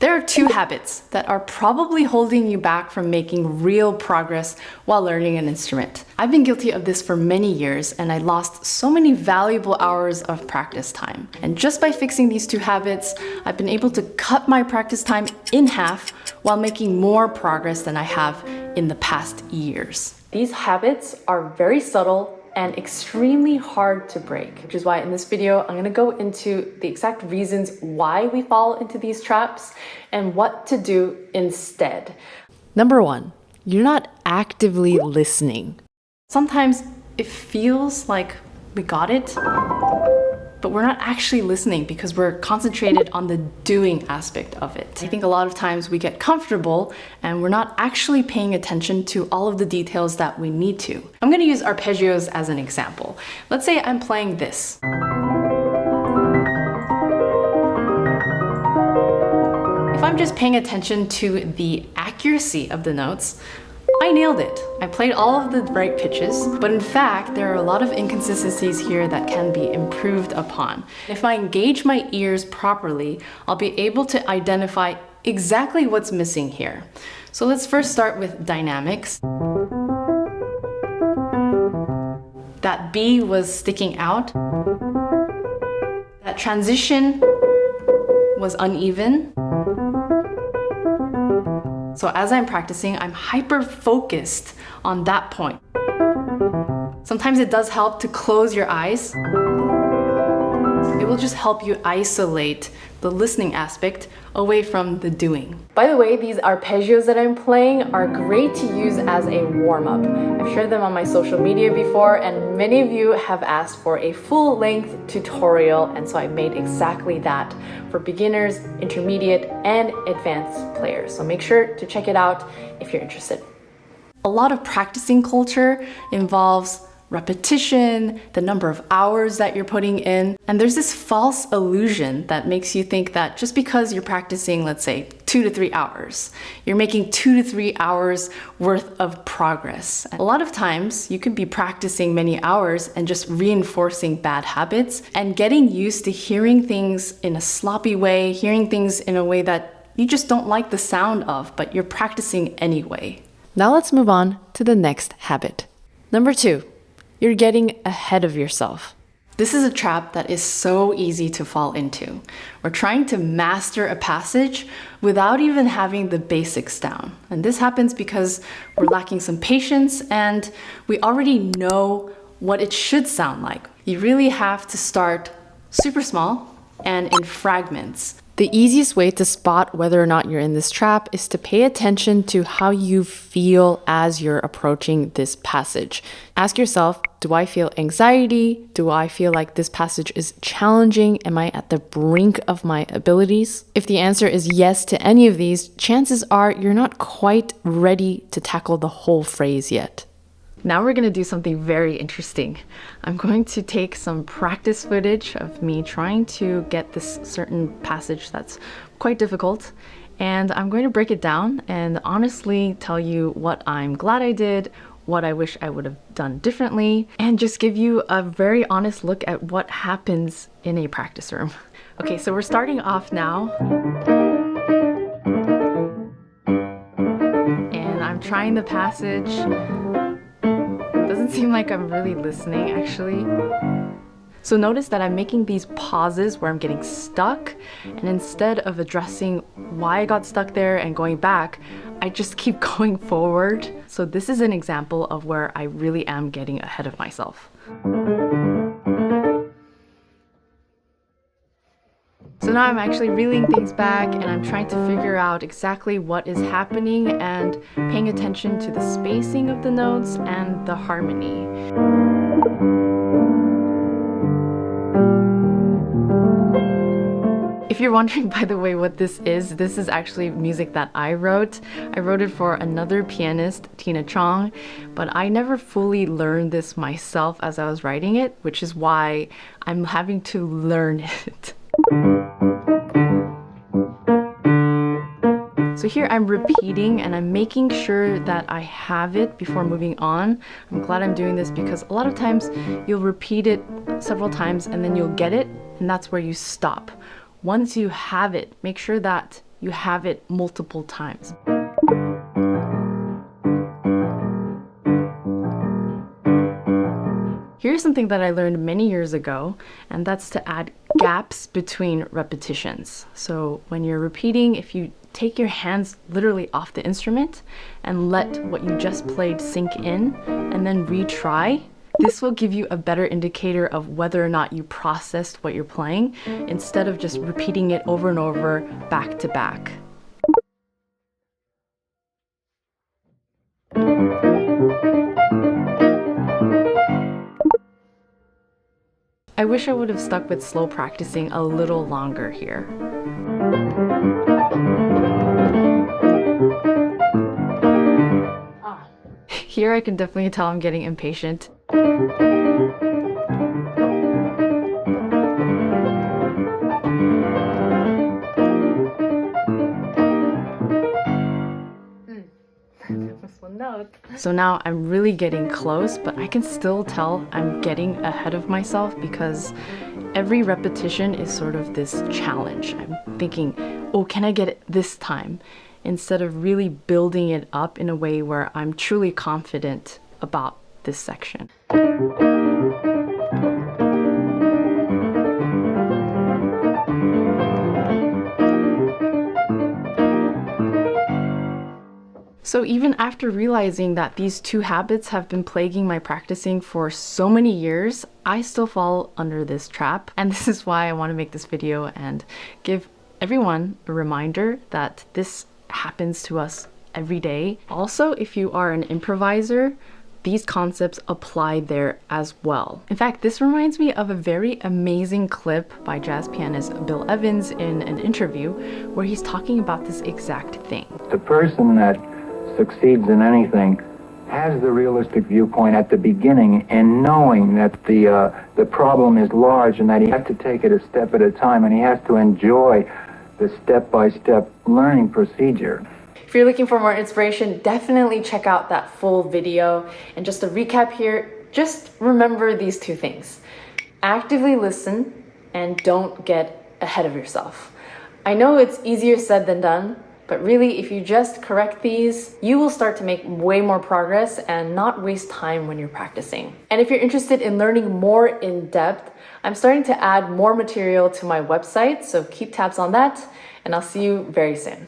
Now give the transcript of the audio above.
There are two habits that are probably holding you back from making real progress while learning an instrument. I've been guilty of this for many years, and I lost so many valuable hours of practice time. And just by fixing these two habits, I've been able to cut my practice time in half while making more progress than I have in the past years. These habits are very subtle and extremely hard to break, which is why in this video, I'm gonna go into the exact reasons why we fall into these traps and what to do instead. Number one, you're not actively listening. Sometimes it feels like we got it, but we're not actually listening because we're concentrated on the doing aspect of it. I think a lot of times we get comfortable and we're not actually paying attention to all of the details that we need to. I'm gonna use arpeggios as an example. Let's say I'm playing this. If I'm just paying attention to the accuracy of the notes, I nailed it. I played all of the right pitches, but in fact, there are a lot of inconsistencies here that can be improved upon. If I engage my ears properly, I'll be able to identify exactly what's missing here. So let's first start with dynamics. That B was sticking out. That transition was uneven. So as I'm practicing, I'm hyper-focused on that point. Sometimes it does help to close your eyes. It will just help you isolate the listening aspect away from the doing. By the way, these arpeggios that I'm playing are great to use as a warm-up. I've shared them on my social media before, and many of you have asked for a full-length tutorial, and so I made exactly that for beginners, intermediate, and advanced players. So make sure to check it out if you're interested. A lot of practicing culture involves repetition, the number of hours that you're putting in. And there's this false illusion that makes you think that just because you're practicing, let's say, 2 to 3 hours, you're making 2 to 3 hours worth of progress. A lot of times you could be practicing many hours and just reinforcing bad habits and getting used to hearing things in a sloppy way, hearing things in a way that you just don't like the sound of, but you're practicing anyway. Now let's move on to the next habit. Number 2. You're getting ahead of yourself. This is a trap that is so easy to fall into. We're trying to master a passage without even having the basics down. And this happens because we're lacking some patience and we already know what it should sound like. You really have to start super small and in fragments. The easiest way to spot whether or not you're in this trap is to pay attention to how you feel as you're approaching this passage. Ask yourself, do I feel anxiety? Do I feel like this passage is challenging? Am I at the brink of my abilities? If the answer is yes to any of these, chances are you're not quite ready to tackle the whole phrase yet. Now we're going to do something very interesting. I'm going to take some practice footage of me trying to get this certain passage that's quite difficult, and I'm going to break it down and honestly tell you what I'm glad I did, what I wish I would have done differently, and just give you a very honest look at what happens in a practice room. Okay, so we're starting off now. And I'm trying the passage. Doesn't seem like I'm really listening, actually. So notice that I'm making these pauses where I'm getting stuck, and instead of addressing why I got stuck there and going back, I just keep going forward. So this is an example of where I really am getting ahead of myself. So now I'm actually reeling things back and I'm trying to figure out exactly what is happening and paying attention to the spacing of the notes and the harmony. If you're wondering, by the way, what this is actually music that I wrote. I wrote it for another pianist, Tina Chong, but I never fully learned this myself as I was writing it, which is why I'm having to learn it. So here I'm repeating and I'm making sure that I have it before moving on. I'm glad I'm doing this because a lot of times you'll repeat it several times and then you'll get it, and that's where you stop. Once you have it, make sure that you have it multiple times. Here's something that I learned many years ago, and that's to add gaps between repetitions. So when you're repeating, if you take your hands literally off the instrument and let what you just played sink in and then retry, this will give you a better indicator of whether or not you processed what you're playing instead of just repeating it over and over back to back. I wish I would have stuck with slow practicing a little longer here. Here I can definitely tell I'm getting impatient. So now I'm really getting close, but I can still tell I'm getting ahead of myself because every repetition is sort of this challenge. I'm thinking, oh, can I get it this time? Instead of really building it up in a way where I'm truly confident about this section. So even after realizing that these two habits have been plaguing my practicing for so many years, I still fall under this trap. And this is why I want to make this video and give everyone a reminder that this happens to us every day. Also, if you are an improviser, these concepts apply there as well. In fact, this reminds me of a very amazing clip by jazz pianist Bill Evans in an interview where he's talking about this exact thing. The person that succeeds in anything has the realistic viewpoint at the beginning and knowing that the problem is large and that he has to take it a step at a time and he has to enjoy the step-by-step learning procedure. If you're looking for more inspiration, definitely check out that full video. And just to recap here, just remember these two things. Actively listen and don't get ahead of yourself. I know it's easier said than done, but really, if you just correct these, you will start to make way more progress and not waste time when you're practicing. And if you're interested in learning more in depth, I'm starting to add more material to my website, so keep tabs on that, and I'll see you very soon.